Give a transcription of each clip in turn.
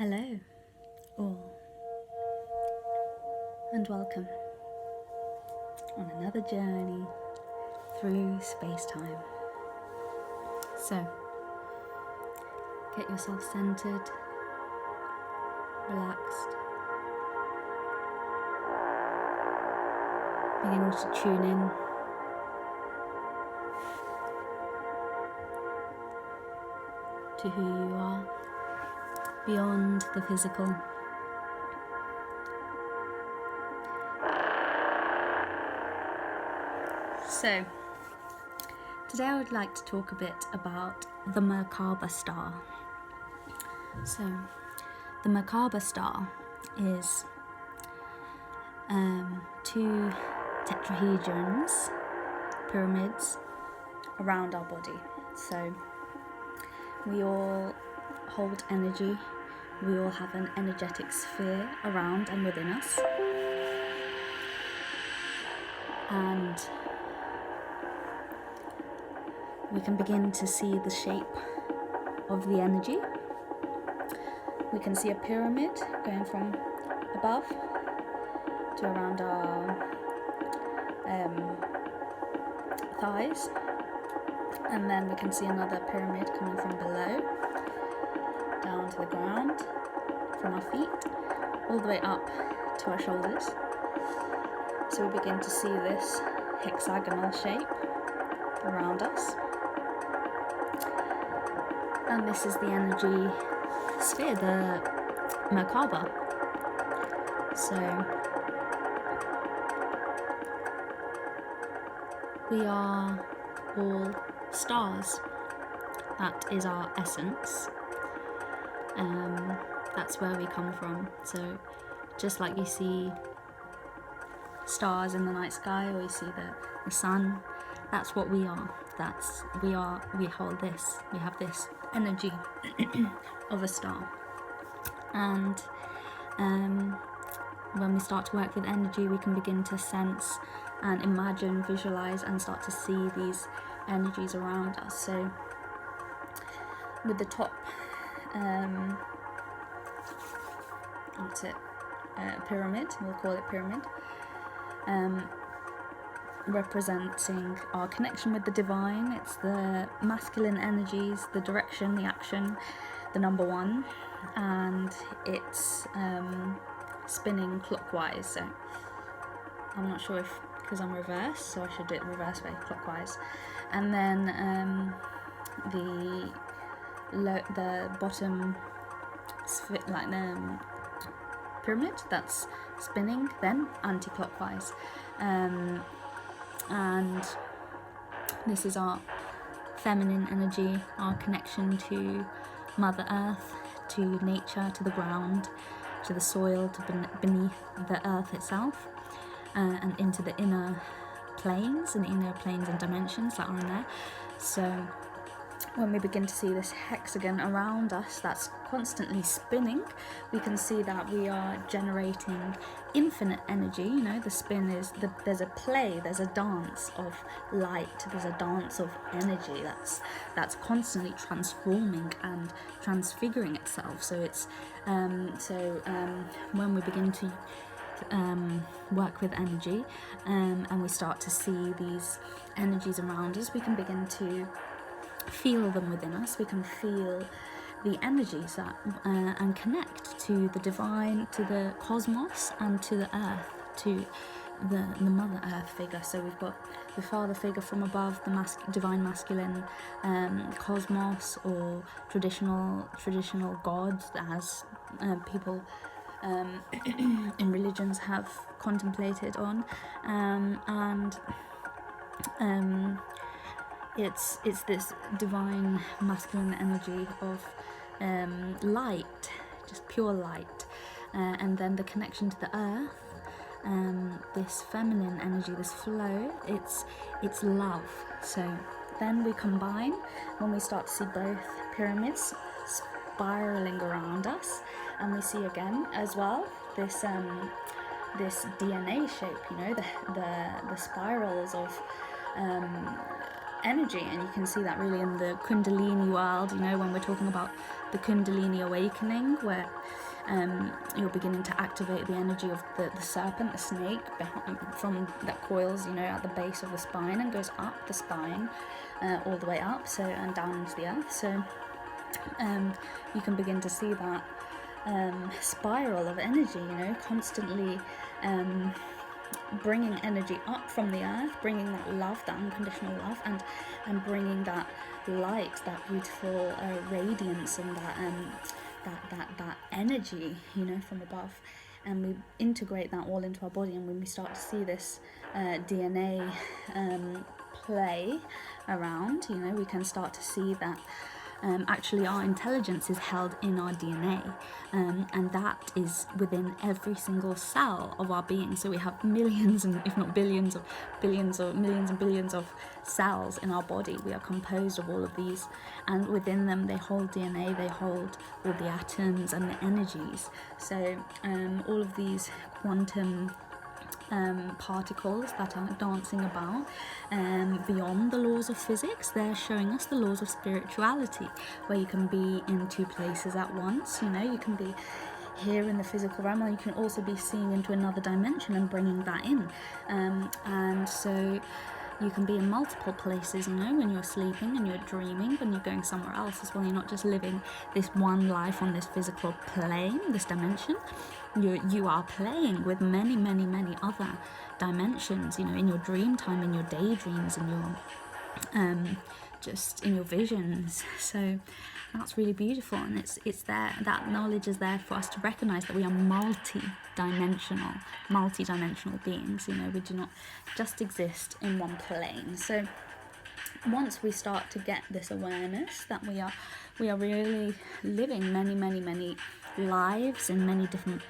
Hello, all, and welcome on another journey through space-time. So, get yourself centered, relaxed, beginning to tune in to who you are beyond the physical. So, today I would like to talk a bit about the Merkaba Star. So, the Merkaba Star is two tetrahedrons, pyramids, around our body. So, we all hold energy, we all have an energetic sphere around and within us. And we can begin to see the shape of the energy. We can see a pyramid going from above to around our thighs, and then we can see another pyramid coming from below down to the ground, from our feet all the way up to our shoulders. So we begin to see this hexagonal shape around us. And this is the energy sphere, the Merkaba. So we are all stars. That is our essence. That's where we come from. So just like you see stars in the night sky, or you see the sun, that's what we are. We hold this, we have this energy of a star. And when we start to work with energy, we can begin to sense and imagine, visualize, and start to see these energies around us. So with the top pyramid, we'll call it pyramid, representing our connection with the divine. It's the masculine energies, the direction, the action, the number one, and it's spinning clockwise. So I'm not sure if, because I'm reversed, so I should do it reverse way, clockwise. And then the bottom like the pyramid, that's spinning then anti-clockwise. And this is our feminine energy, our connection to Mother Earth, to nature, to the ground, to the soil, to beneath the earth itself, and into the inner planes and dimensions that are in there. So when we begin to see this hexagon around us that's constantly spinning, we can see that we are generating infinite energy. You know, the spin is, there's a play, there's a dance of light, there's a dance of energy that's constantly transforming and transfiguring itself. So it's when we begin to work with energy, and we start to see these energies around us, we can begin to feel them within us. We can feel the energies that and connect to the divine, to the cosmos, and to the earth, to the Mother Earth figure. So we've got the father figure from above, the divine masculine, cosmos, or traditional gods, as people in religions have contemplated on, and it's this divine masculine energy of light, just pure light, and then the connection to the earth, this feminine energy, this flow, it's love. So then we combine, when we start to see both pyramids spiraling around us, and we see again as well this DNA shape, you know, the spirals of energy, and you can see that really in the Kundalini world, when we're talking about the Kundalini awakening, where you're beginning to activate the energy of the serpent, the snake, from that coils, at the base of the spine and goes up the spine, all the way up, and down into the earth. So you can begin to see that spiral of energy, constantly bringing energy up from the earth, bringing that love, that unconditional love, and bringing that light, that beautiful radiance, and that energy, from above. And we integrate that all into our body, and when we start to see this DNA play around, we can start to see that actually our intelligence is held in our DNA, and that is within every single cell of our being. So we have millions, and if not billions, of billions, or millions and billions of cells in our body. We are composed of all of these, and within them they hold DNA, they hold all the atoms and the energies. So all of these quantum particles that are dancing about beyond the laws of physics, they're showing us the laws of spirituality, where you can be in two places at once. You can be here in the physical realm, and you can also be seeing into another dimension and bringing that in, and so you can be in multiple places, when you're sleeping and you're dreaming, when you're going somewhere else as well. You're not just living this one life on this physical plane, this dimension. You are playing with many, many, many other dimensions, in your dream time, in your daydreams, in your just in your visions. So that's really beautiful, and it's there. That knowledge is there for us to recognize that we are multi-dimensional beings. We do not just exist in one plane. So once we start to get this awareness that we are really living many, many, many lives in many different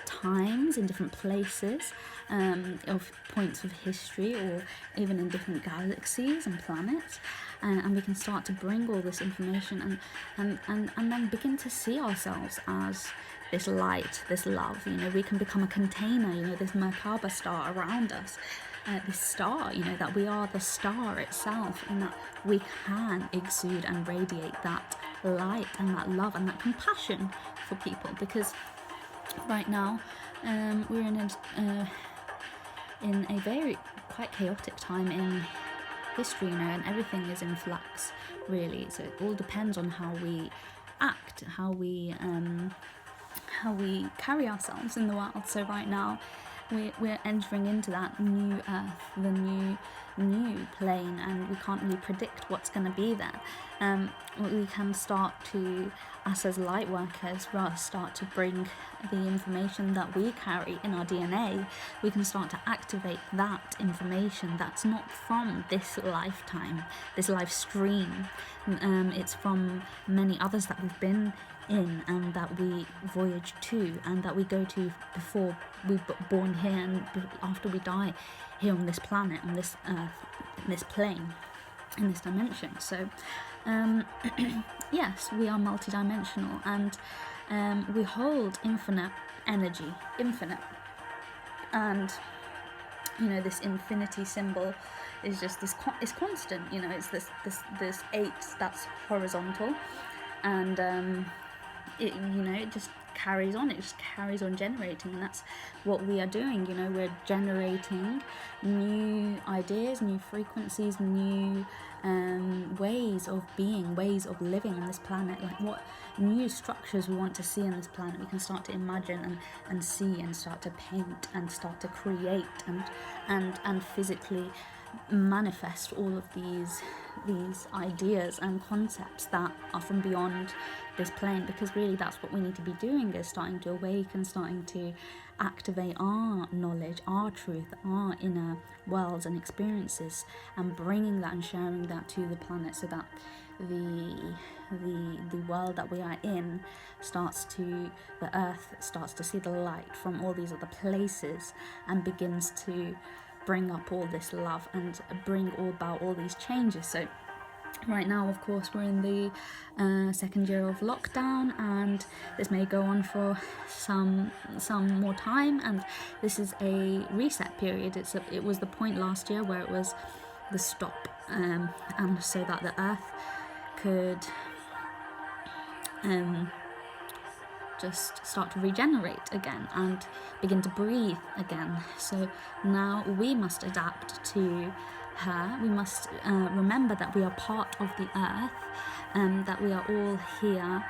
times, in different places, of points of history, or even in different galaxies and planets, and we can start to bring all this information and then begin to see ourselves as this light, this love. We can become a container, this Merkaba star around us, this star, that we are the star itself, and that we can exude and radiate that light and that love and that compassion for people. Because right now we're in a very quite chaotic time in history, and everything is in flux, really. So it all depends on how we act, how we carry ourselves in the world. So right now we're entering into that new earth, the new plane, and we can't really predict what's going to be there. We can start to, us as light workers, start to bring the information that we carry in our DNA. We can start to activate that information that's not from this lifetime, this life stream. It's from many others that we've been in, and that we voyage to, and that we go to before we're born here, and after we die here on this planet, on this earth, in this plane, in this dimension. So yes, we are multidimensional, and we hold infinite energy, and this infinity symbol is just this it's constant. It's this 8 that's horizontal, and it just carries on. It just carries on generating, and that's what we are doing. We're generating new ideas, new frequencies, new ways of being, ways of living on this planet. Like what new structures we want to see on this planet. We can start to imagine and see, and start to paint, and start to create, and physically manifest all of these ideas and concepts that are from beyond this plane. Because really that's what we need to be doing, is starting to awaken, starting to activate our knowledge, our truth, our inner worlds and experiences, and bringing that and sharing that to the planet, so that the world that we are in the earth starts to see the light from all these other places, and begins to bring up all this love and bring about all these changes. So right now, of course, we're in the second year of lockdown, and this may go on for some more time, and this is a reset period. It was the point last year where it was the stop, and so that the earth could just start to regenerate again and begin to breathe again. So now we must adapt to her. We must remember that we are part of the earth, that we are all here.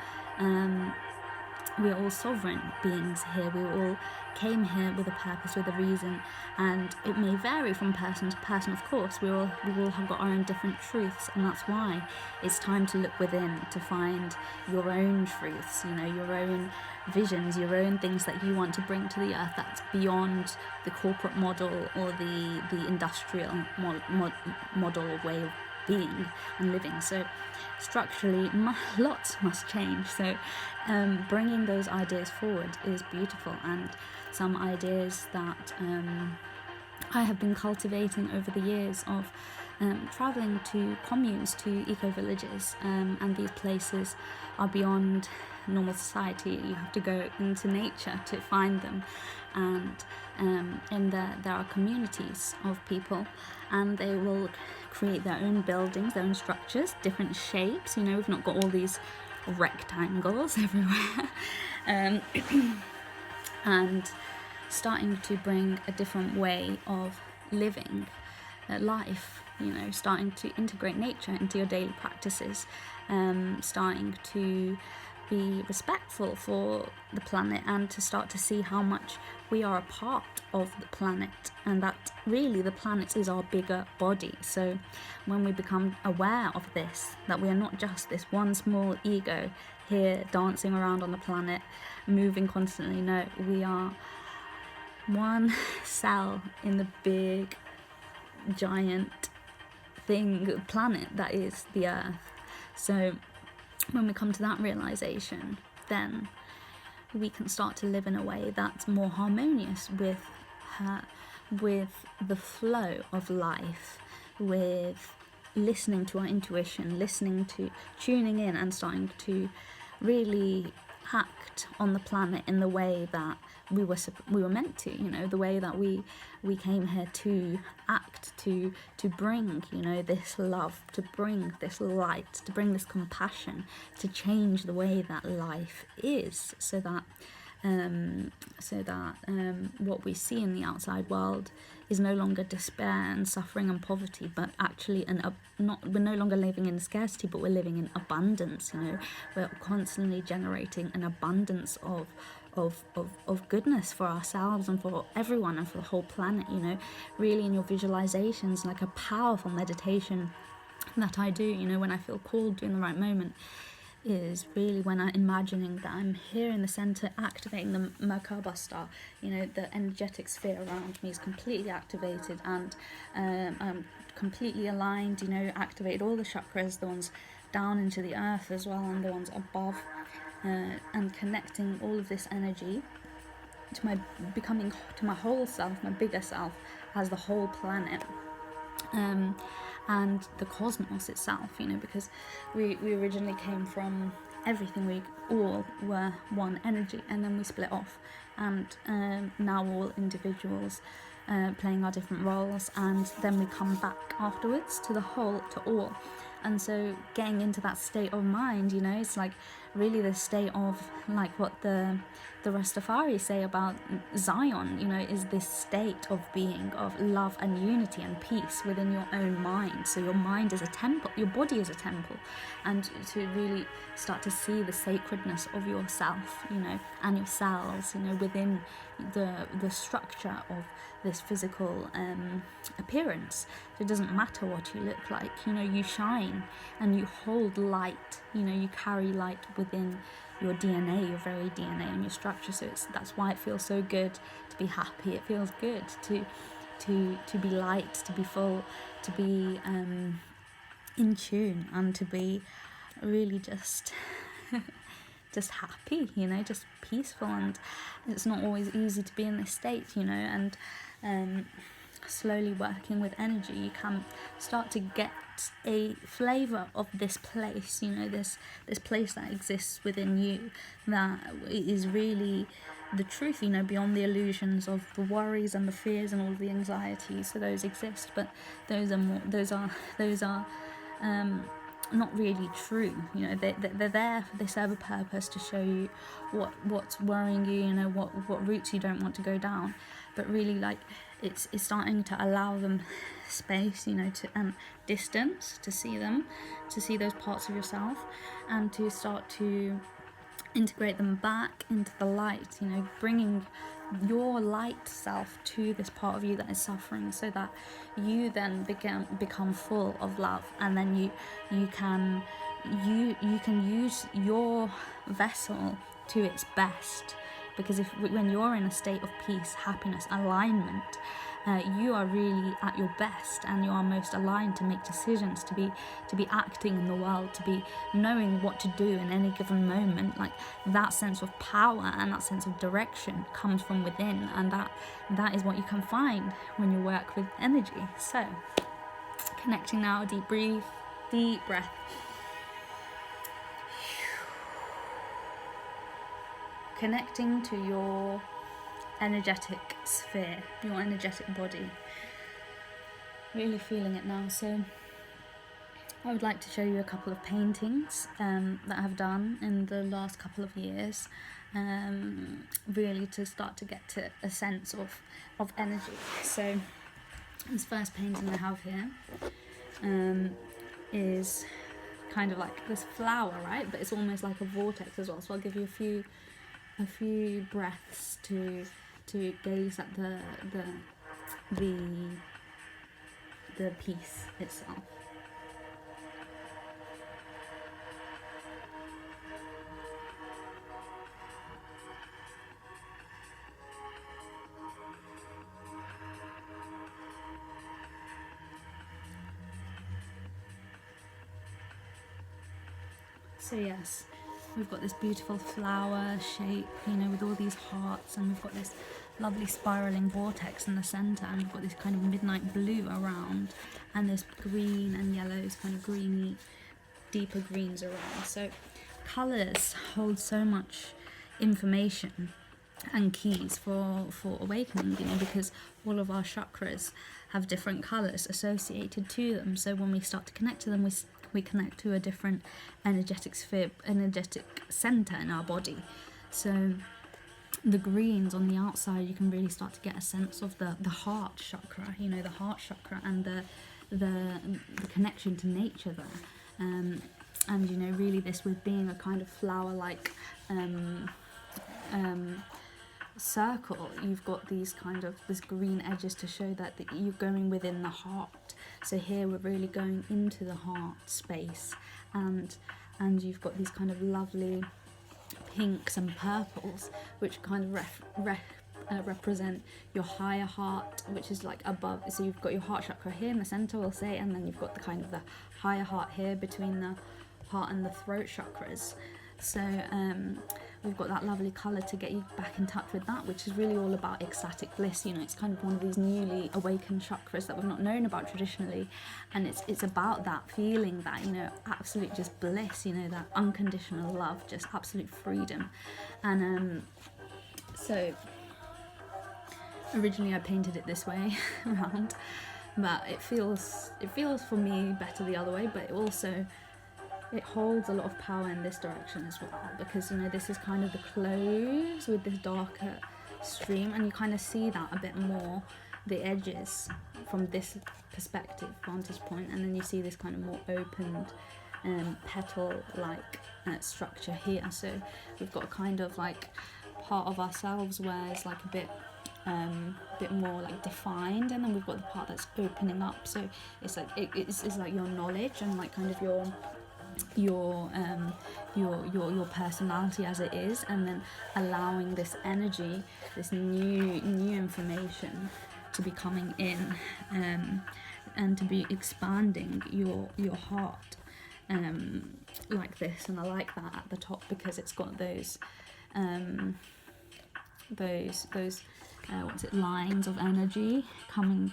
We are all sovereign beings here. We all came here with a purpose, with a reason, and it may vary from person to person, of course. We all have got our own different truths, and that's why it's time to look within to find your own truths, your own visions, your own things that you want to bring to the earth that's beyond the corporate model or the industrial model way of being and living. So structurally, lots must change. So bringing those ideas forward is beautiful, and some ideas that I have been cultivating over the years of travelling to communes, to eco-villages, and these places are beyond normal society. You have to go into nature to find them, and in there are communities of people, and they will create their own buildings, their own structures, different shapes. We've not got all these rectangles everywhere, and starting to bring a different way of living life, starting to integrate nature into your daily practices, starting to be respectful for the planet, and to start to see how much we are a part of the planet, and that really the planet is our bigger body. So when we become aware of this, that we are not just this one small ego here dancing around on the planet, moving constantly. No, we are one cell in the big giant planet that is the earth. So when we come to that realization, then we can start to live in a way that's more harmonious with her, with the flow of life, with listening to our intuition, tuning in and starting to really act on the planet in the way that we were meant to, the way that we came here to act, to bring, this love, to bring this light, to bring this compassion, to change the way that life is, so that what we see in the outside world is no longer despair and suffering and poverty, but actually we're no longer living in scarcity, but we're living in abundance. We're constantly generating an abundance of goodness for ourselves and for everyone and for the whole planet. Really in your visualizations, like a powerful meditation that I do, when I feel called to in the right moment, is really when I'm imagining that I'm here in the center, activating the Merkaba Star. The energetic sphere around me is completely activated, and I'm completely aligned, activated all the chakras, the ones down into the earth as well, and the ones above, and connecting all of this energy to my whole self, my bigger self, as the whole planet. And the cosmos itself, because we originally came from everything. We all were one energy, and then we split off, and now we're all individuals playing our different roles, and then we come back afterwards to the whole, to all. And so getting into that state of mind, it's like really the state of, like what the Rastafari say about Zion, is this state of being, of love and unity and peace within your own mind. So your mind is a temple, your body is a temple, and to really start to see the sacredness of yourself, and your cells, within the structure of this physical appearance. So it doesn't matter what you look like, you shine and you hold light, you carry light within your DNA, your very DNA and your structure. So that's why it feels so good to be happy. It feels good to be light, to be full, to be in tune, and to be really just happy, just peaceful. And it's not always easy to be in this state, and slowly working with energy, you can start to get a flavor of this place, you know, this place that exists within you, that is really the truth, you know, beyond the illusions of the worries and the fears and all the anxieties. So those exist, but those are not really true. You know, they're there, they serve a purpose to show you what's worrying you, you know, what routes you don't want to go down. But really, like, it's starting to allow them space, you know, to distance, to see them, to see those parts of yourself, and to start to integrate them back into the light, you know, bringing your light self to this part of you that is suffering, so that you then become full of love, and then you can use your vessel to its best. Because when you're in a state of peace, happiness, alignment, you are really at your best, and you are most aligned to make decisions, to be acting in the world, to be knowing what to do in any given moment. Like, that sense of power and that sense of direction comes from within, and that is what you can find when you work with energy. So, connecting now, deep breath. Connecting to your energetic sphere, your energetic body. Really feeling it now. So I would like to show you a couple of paintings that I've done in the last couple of years, really to start to get to a sense of energy. So this first painting I have here is kind of like this flower, right? But it's almost like a vortex as well. So I'll give you a few breaths to gaze at the piece itself. So yes, we've got this beautiful flower shape, you know, with all these hearts, and we've got this lovely spiraling vortex in the centre, and we've got this kind of midnight blue around, and this green and yellows, kind of greeny, deeper greens around. So colours hold so much information and keys for awakening, you know, because all of our chakras have different colours associated to them. So when we start to connect to them, we connect to a different energetic sphere, energetic centre in our body. So the greens on the outside, you can really start to get a sense of the heart chakra, you know, the heart chakra, and the connection to nature there. And you know, really this with being a kind of flower-like circle, you've got these kind of this green edges to show that you're going within the heart. So here we're really going into the heart space, and you've got these kind of lovely pinks and purples, which kind of represent your higher heart, which is like above. So you've got your heart chakra here in the center, we'll say, and then you've got the kind of the higher heart here between the heart and the throat chakras. So we've got that lovely colour to get you back in touch with that, which is really all about ecstatic bliss. You know, it's kind of one of these newly awakened chakras that we've not known about traditionally, and it's about that feeling, that, you know, absolute just bliss, you know, that unconditional love, just absolute freedom. And so originally I painted it this way around, but it feels for me better the other way, but it holds a lot of power in this direction as well, because, you know, this is kind of the close with this darker stream, and you kind of see that a bit more, the edges from this perspective, vantage point, and then you see this kind of more opened petal-like structure here. So we've got a kind of like part of ourselves where it's like a bit more like defined, and then we've got the part that's opening up. So it's like it's like your knowledge and like kind of your personality as it is, and then allowing this energy, this new information to be coming in, and to be expanding your heart, like this. And I like that at the top because it's got those lines of energy coming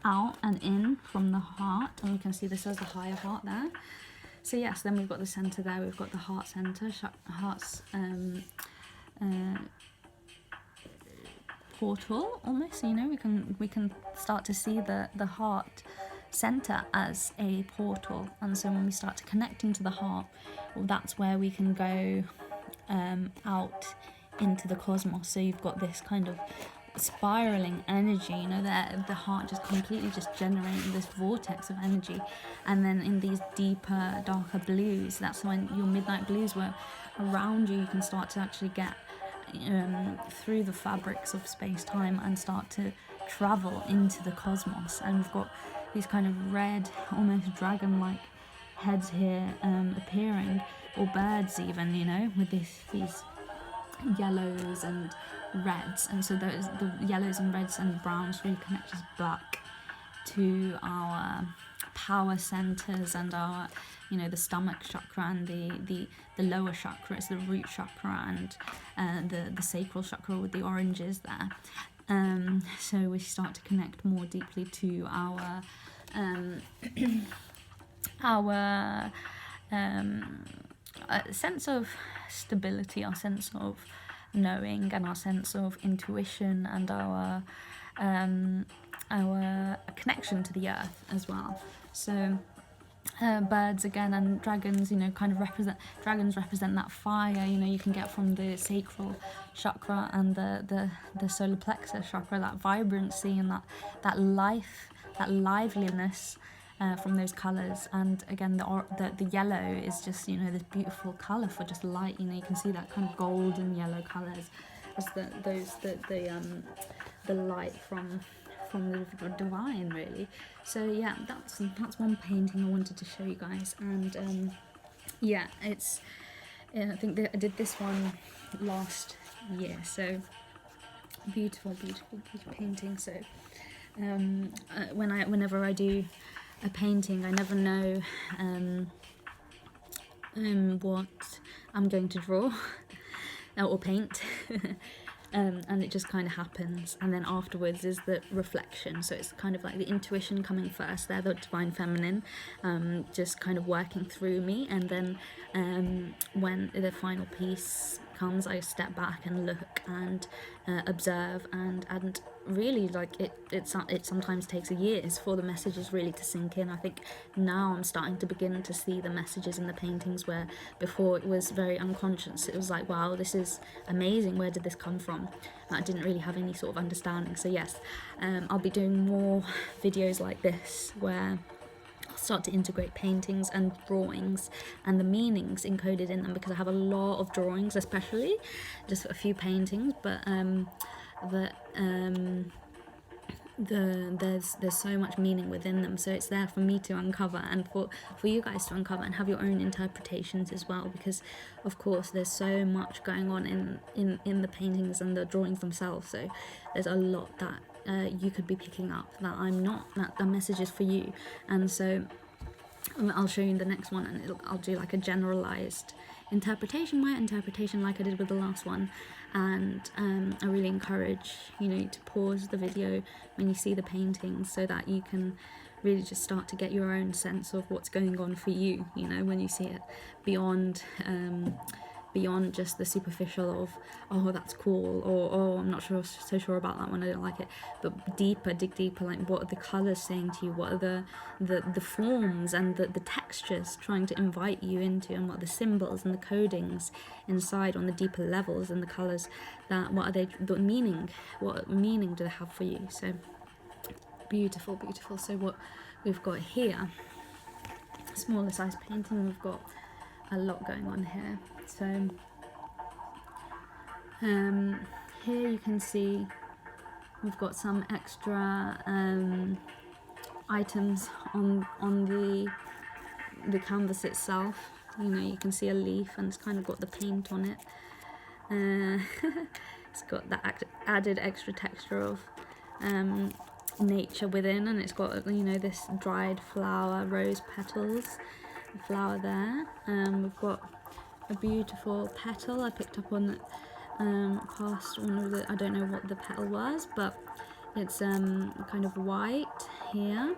out and in from the heart, and we can see this as the higher heart there. So yes, then we've got the center there, we've got the heart center, heart's portal almost, you know, we can start to see the heart center as a portal. And so when we start to connecting to the heart, well, that's where we can go out into the cosmos. So you've got this kind of spiraling energy, you know, the heart just completely just generating this vortex of energy. And then in these deeper, darker blues, that's when your midnight blues, were around you, you can start to actually get through the fabrics of space-time and start to travel into the cosmos. And we've got these kind of red, almost dragon-like heads here appearing, or birds even, you know, with these yellows and reds. And so those, the yellows and reds and browns, really connect us back to our power centers and our, you know, the stomach chakra and the lower chakra, it's the root chakra, and the sacral chakra with the oranges there. So we start to connect more deeply to our sense of stability, our sense of knowing, and our sense of intuition, and our connection to the earth as well. So birds again and dragons, you know, kind of dragons represent that fire, you know, you can get from the sacral chakra and the solar plexus chakra, that vibrancy and that life, that liveliness from those colours. And again, the yellow is just, you know, this beautiful colour for just light, you know, you can see that kind of golden yellow colours as the light from the divine, really. So yeah, that's one painting I wanted to show you guys. And yeah, it's I think I did this one last year, so beautiful painting. So whenever I do a painting, I never know what I'm going to draw or paint. And it just kind of happens, and then afterwards is the reflection. So it's kind of like the intuition coming first there, the divine feminine, just kind of working through me, and then when the final piece comes, I step back and look and observe, and really, like, it sometimes takes years for the messages really to sink in. I think now I'm starting to begin to see the messages in the paintings, where before it was very unconscious. It was like, wow, this is amazing, where did this come from? I didn't really have any sort of understanding. So yes, I'll be doing more videos like this, where I'll start to integrate paintings and drawings and the meanings encoded in them, because I have a lot of drawings, especially just a few paintings, but there's so much meaning within them, so it's there for me to uncover, and for you guys to uncover and have your own interpretations as well, because of course there's so much going on in the paintings and the drawings themselves. So there's a lot that you could be picking up that I'm not, that the message is for you. And so I'll show you in the next one, and I'll do like a generalized interpretation, my interpretation, like I did with the last one. And I really encourage, you know, to pause the video when you see the paintings, so that you can really just start to get your own sense of what's going on for you, you know, when you see it beyond just the superficial of, oh, that's cool, or oh, I'm not so sure about that one, I don't like it. But dig deeper, like, what are the colours saying to you, what are the forms and the textures trying to invite you into, and what are the symbols and the codings inside on the deeper levels, and the colours, that what are they, what meaning do they have for you? So beautiful. So what we've got here, smaller size painting, we've got a lot going on here. So here you can see we've got some extra items on the canvas itself. You know, you can see a leaf, and it's kind of got the paint on it. It's got that added extra texture of nature within, and it's got, you know, this dried flower, rose petals, flower there. We've got a beautiful petal I picked up on past one of the, I don't know what the petal was, but it's kind of white here,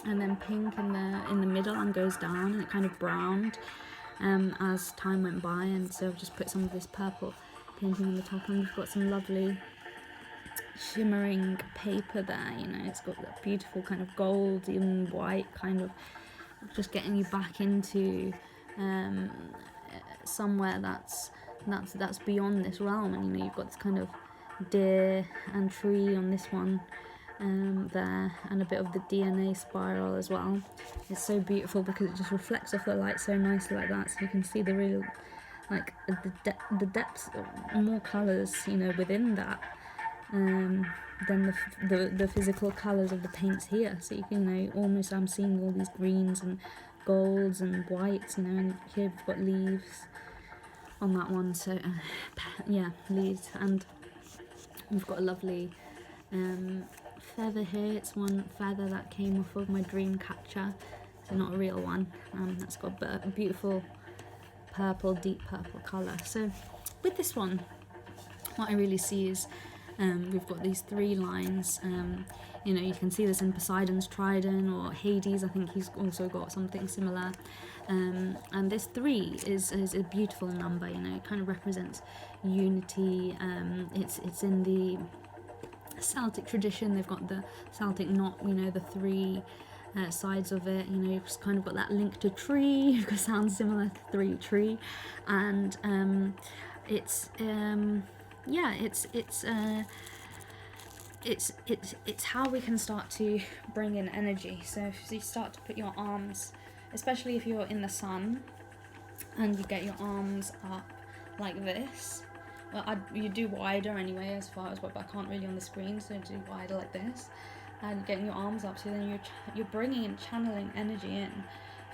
and then pink in the middle and goes down, and it kind of browned as time went by. And so I've just put some of this purple painting on the top, and we've got some lovely shimmering paper there, you know, it's got that beautiful kind of gold and white, kind of just getting you back into somewhere that's beyond this realm. And you know, you've got this kind of deer and tree on this one there, and a bit of the DNA spiral as well. It's so beautiful because it just reflects off the light so nicely like that, so you can see the real, like, the depths, more colours, you know, within that than the physical colours of the paints here. So you can, you know, almost, I'm seeing all these greens and golds and whites, you know, and here we've got leaves on that one, so yeah, leaves, and we've got a lovely feather here. It's one feather that came off of my dream catcher, so not a real one. That's got a beautiful purple, deep purple colour. So with this one, what I really see is we've got these 3 lines. You know, you can see this in Poseidon's trident, or Hades, I think he's also got something similar. And this 3 is a beautiful number, you know, it kind of represents unity. It's in the Celtic tradition, they've got the Celtic knot, you know, the 3 sides of it, you know, you've kind of got that link to tree, it sounds similar to 3 tree, and it's how we can start to bring in energy. So if you start to put your arms, especially if you're in the sun, and you get your arms up like this, well, you do wider anyway, as far as what, but I can't really on the screen, so do wider like this, and getting your arms up, so then you're bringing and channeling energy in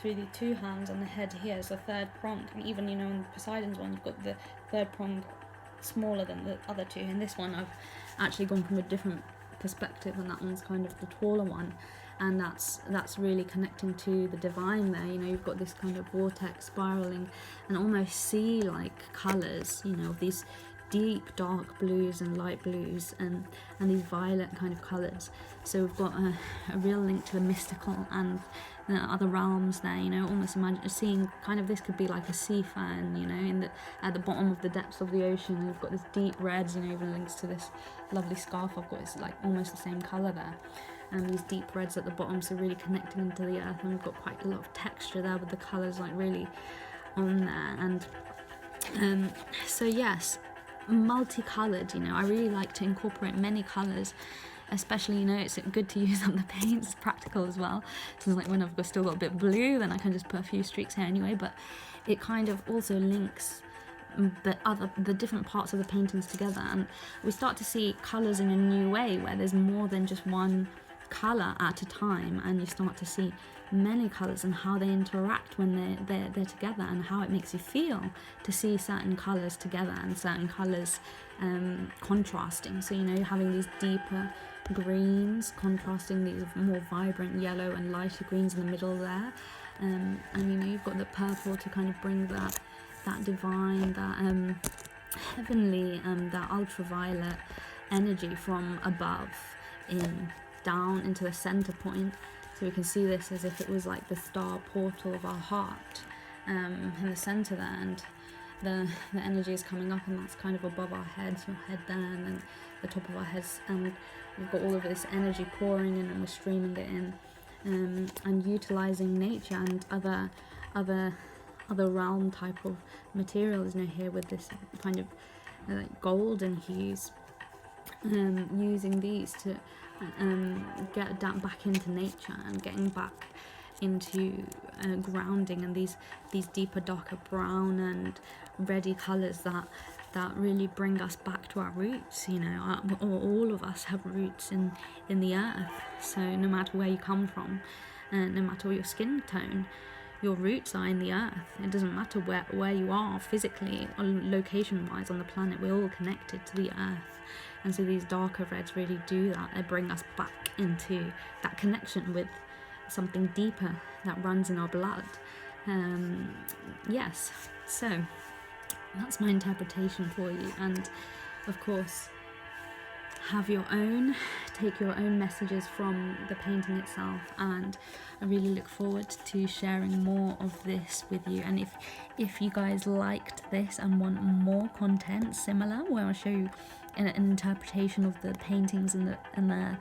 through the 2 hands on the head here, so 3rd prong. And even, you know, in Poseidon's one, you've got the 3rd prong smaller than the other 2. In this one, I've actually gone from a different perspective, and that one's kind of the taller one, and that's really connecting to the divine there. You know, you've got this kind of vortex spiraling and almost sea-like colours, you know, these deep dark blues and light blues, and these violet kind of colours. So we've got a real link to the mystical and the other realms there, you know, almost imagine seeing kind of, this could be like a sea fan, you know, at the bottom of the depths of the ocean. And we've got this deep reds, you know, even links to this lovely scarf I've got, it's like almost the same colour there, and these deep reds at the bottom, so really connecting into the earth. And we've got quite a lot of texture there with the colours like really on there. And so yes, multicoloured, you know, I really like to incorporate many colours, especially, you know, it's good to use up the paints, it's practical as well. So like when I've still got a bit of blue, then I can just put a few streaks here anyway, but it kind of also links the different parts of the paintings together, and we start to see colours in a new way, where there's more than just one colour at a time, and you start to see many colours and how they interact when they're together, and how it makes you feel to see certain colours together and certain colours contrasting. So, you know, having these deeper greens contrasting these more vibrant yellow and lighter greens in the middle there, and you know, you've got the purple to kind of bring that divine, that heavenly, that ultraviolet energy from above down into the center point. So we can see this as if it was like the star portal of our heart in the center there, and the energy is coming up, and that's kind of above our heads, your head there, and then the top of our heads, and we've got all of this energy pouring in, and we're streaming it in, and utilizing nature and other realm type of materials, you know, here with this kind of golden hues, using these to get back into nature and getting back into grounding, and these deeper, darker brown and reddy colours that really bring us back to our roots. You know, all of us have roots in the earth, so no matter where you come from, no matter your skin tone, your roots are in the earth. It doesn't matter where you are physically or location wise on the planet, we're all connected to the earth. And so these darker reds really do that. They bring us back into that connection with something deeper that runs in our blood. Yes, so that's my interpretation for you. And of course, take your own messages from the painting itself, and I really look forward to sharing more of this with you. And if you guys liked this and want more content similar where I'll show you an interpretation of the paintings and the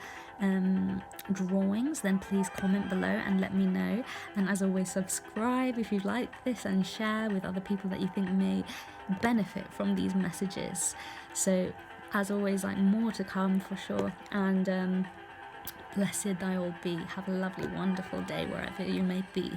drawings, then please comment below and let me know. And as always, subscribe if you like this, and share with other people that you think may benefit from these messages. So as always, like, more to come for sure. And blessed I all be. Have a lovely, wonderful day wherever you may be.